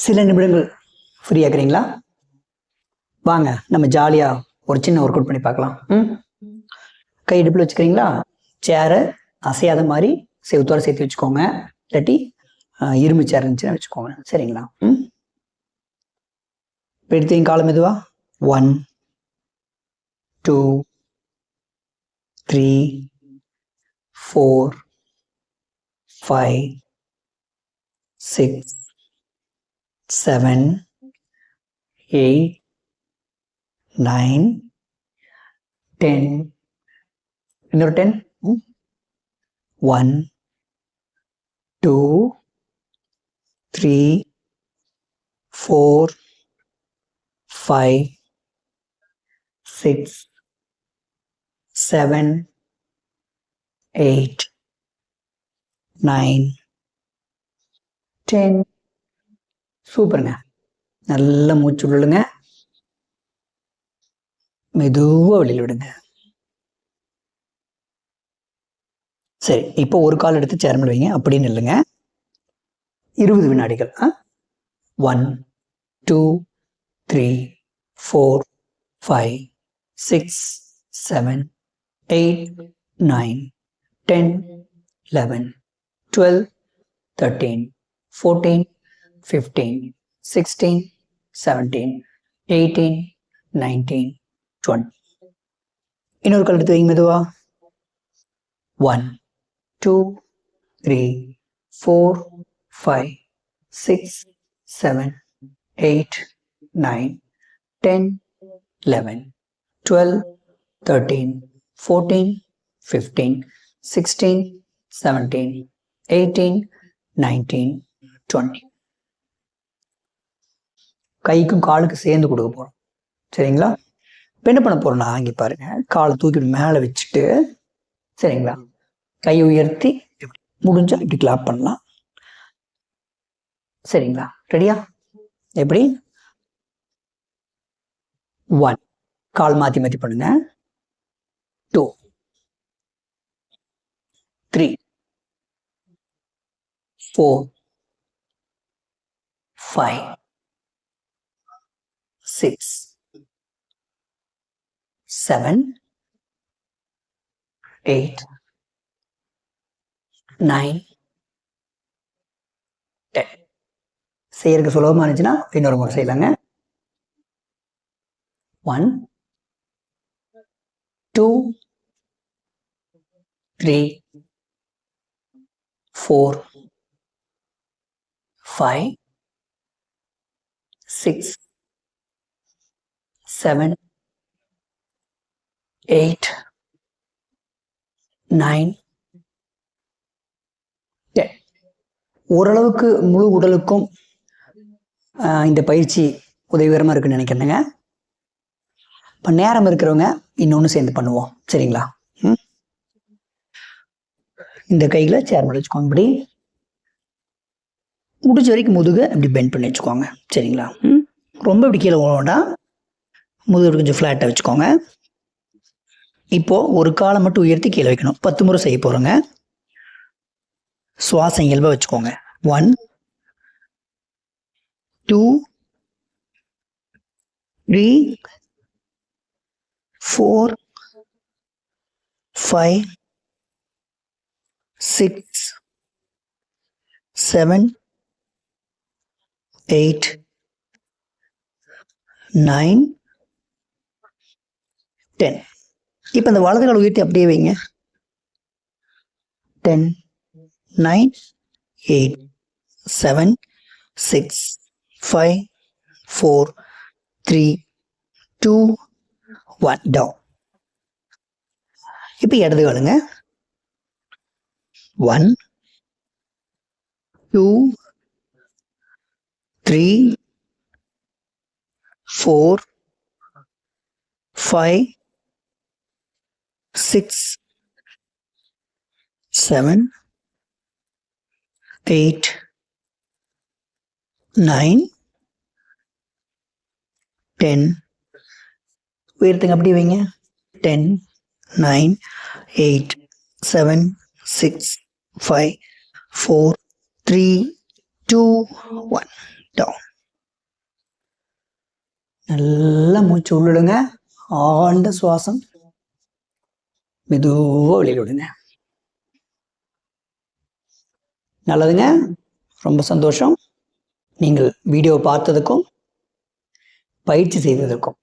சில நிமிடங்கள் ஃப்ரீ ஆக்குறீங்களா? வாங்க நம்ம ஜாலியாக ஒரு சின்ன ஒர்க் அவுட் பண்ணி பார்க்கலாம். கை இடுப்பில் வச்சுக்கிறீங்களா? சேரை அசையாத மாதிரி செவுத்தோட சேர்த்து வச்சுக்கோங்க. இல்லாட்டி இரும்பு சேர் இருந்துச்சுன்னா வச்சுக்கோங்க. சரிங்களா? இப்போ எடுத்தீங்க காலம் மெதுவா. 1 2 3 4 5 6 7 8 9 10. இன்னொரு 10. 1 2 3 4 5 6 7 8 9 10. சூப்பருங்க. நல்லா மூச்சு விடுங்க, மெதுவாக வெளியில் விடுங்க. சரி, இப்போ ஒரு கால் எடுத்து சேர்மல் வைங்க, அப்படின்னு இல்லைங்க. 20 வினாடிகள். 1 2 3 4 5 6 7 8 9 10 11 12 13 14 15 16 17 18 19 20. இன்னொரு கால் எடுத்து வைங்க மெதுவா. 1 2 3 4 5 6 7 8 9 10 11 12 13 14 15 16 17 18 19 20. கைக்கும் காலுக்கு சேர்ந்து கொடுக்க போகிறோம். சரிங்களா? இப்போ என்ன பண்ண போகிறோம்னா, இங்கே பாருங்க, காலை தூக்கி மேலே வச்சுட்டு, சரிங்களா, கையை உயர்த்தி முடிஞ்சா இப்படி கிளாப் பண்ணலாம். சரிங்களா? ரெடியா? எப்படி? 1 கால் மாற்றி மாற்றி பண்ணுங்க. 2 3 4 5 6 7 8 9 10. செய்யறதுக்கு சுலபமாக இருந்துச்சுன்னா இன்னொரு முறை செய்யலாங்க. 1 2 3 4 5 6 7 8 9 10. ஓரளவுக்கு முழு உடலுக்கும் இந்த பயிற்சி உதவிகரமாக இருக்குன்னு நினைக்கிறேங்க. இப்போ நேரம் இருக்கிறவங்க இன்னொன்று சேர்ந்து பண்ணுவோம். சரிங்களா? இந்த கைகளை சேர் மேலே வச்சுக்கோங்க. இப்படி முடிஞ்ச வரைக்கும் முதுகை இப்படி பெண்ட் பண்ணி வச்சுக்கோங்க. சரிங்களா? ரொம்ப இப்படி கீழே வேண்டாம், முதுகு கொஞ்சம் ஃப்ளாட்டாக வச்சுக்கோங்க. இப்போது ஒரு காலை மட்டும் உயர்த்தி கீழே வைக்கணும். 10 முறை செய்ய போகிறோங்க. சுவாசம் இயல்பாக வச்சுக்கோங்க. 1 2 3 4 5 6 7 8 9 10. இப்போ இந்த வலது கால் உயர்த்தி அப்படியே வைங்க. 10 9 8 7 6 5 4 3 2 1 டவுன். இப்போ இடது காலுங்க. 1 2 3 4 5 6 7 8 9 10. உயர்த்துங்க, அப்படி வைங்க. 10 9 8 7 6 5 4 3 2 1 டவுன். நல்லா மூச்சு உள்ளிடுங்க. ஆழ்ந்த சுவாசம். மெதுவாக வெளியில் விடுங்க. நல்லதுங்க. ரொம்ப சந்தோஷம். நீங்கள் வீடியோ பார்த்ததுக்கும் பயிற்சி செய்ததற்கும்